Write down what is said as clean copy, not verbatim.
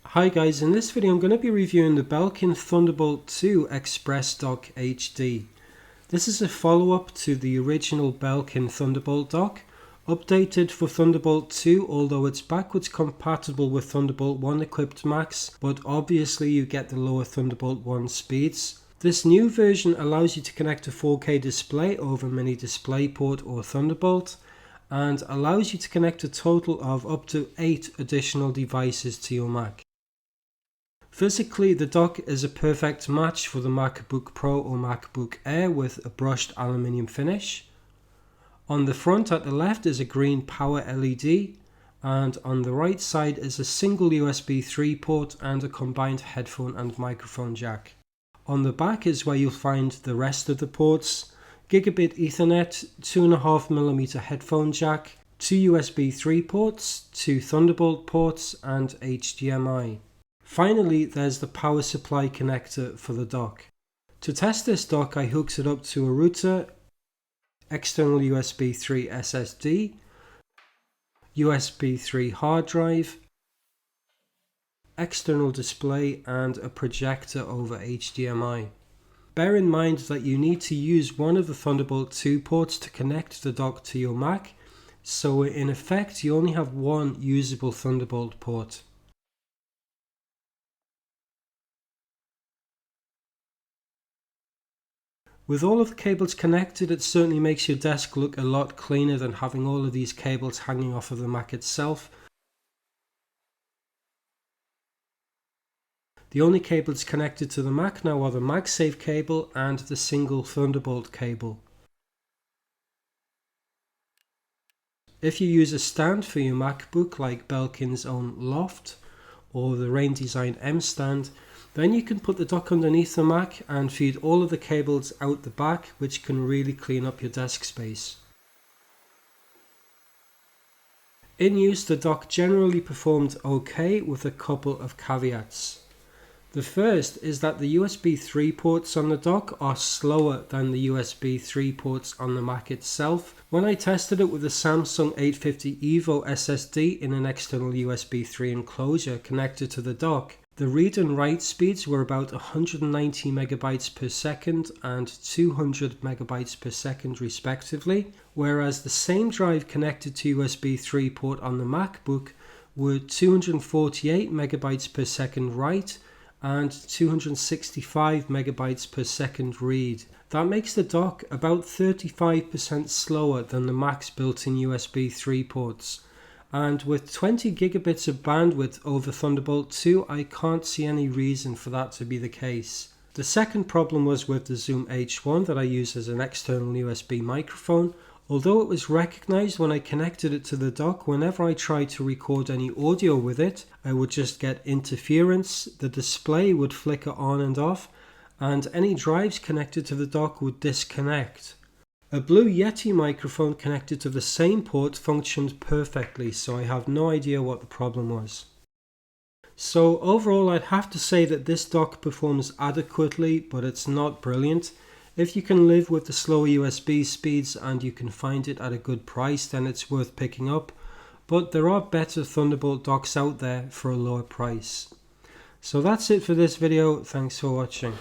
Hi guys, in this video I'm going to be reviewing the Belkin Thunderbolt 2 Express Dock HD. This is a follow-up to the original Belkin Thunderbolt dock, updated for Thunderbolt 2, although it's backwards compatible with Thunderbolt 1 equipped Macs, but obviously you get the lower Thunderbolt 1 speeds. This new version allows you to connect a 4K display over Mini DisplayPort or Thunderbolt, and allows you to connect a total of up to 8 additional devices to your Mac. Physically, the dock is a perfect match for the MacBook Pro or MacBook Air with a brushed aluminium finish. On the front at the left is a green power LED, and on the right side is a single USB 3 port and a combined headphone and microphone jack. On the back is where you'll find the rest of the ports: Gigabit Ethernet, 2.5mm headphone jack, 2 USB 3 ports, 2 Thunderbolt ports and HDMI. Finally, there's the power supply connector for the dock. To test this dock, I hooked it up to a router, external USB 3 SSD, USB 3 hard drive, external display and a projector over HDMI. Bear in mind that you need to use one of the Thunderbolt 2 ports to connect the dock to your Mac, so in effect you only have one usable Thunderbolt port. With all of the cables connected, it certainly makes your desk look a lot cleaner than having all of these cables hanging off of the Mac itself. The only cables connected to the Mac now are the MagSafe cable and the single Thunderbolt cable. If you use a stand for your MacBook like Belkin's own Loft or the Rain Design M stand, then you can put the dock underneath the Mac and feed all of the cables out the back, which can really clean up your desk space. In use, the dock generally performed okay with a couple of caveats. The first is that the USB 3 ports on the dock are slower than the USB 3 ports on the Mac itself. When I tested it with the Samsung 850 EVO SSD in an external USB 3 enclosure connected to the dock, the read and write speeds were about 190 megabytes per second and 200 megabytes per second respectively, whereas the same drive connected to USB 3 port on the MacBook were 248 megabytes per second write and 265 megabytes per second read. That makes the dock about 35% slower than the Mac's built-in USB 3 ports. And with 20 gigabits of bandwidth over Thunderbolt 2, I can't see any reason for that to be the case. The second problem was with the Zoom H1 that I use as an external USB microphone. Although it was recognized when I connected it to the dock, whenever I tried to record any audio with it, I would just get interference, the display would flicker on and off, and any drives connected to the dock would disconnect. A Blue Yeti microphone connected to the same port functioned perfectly, so I have no idea what the problem was. So overall, I'd have to say that this dock performs adequately, but it's not brilliant. If you can live with the slower USB speeds and you can find it at a good price, then it's worth picking up. But there are better Thunderbolt docks out there for a lower price. So that's it for this video. Thanks for watching.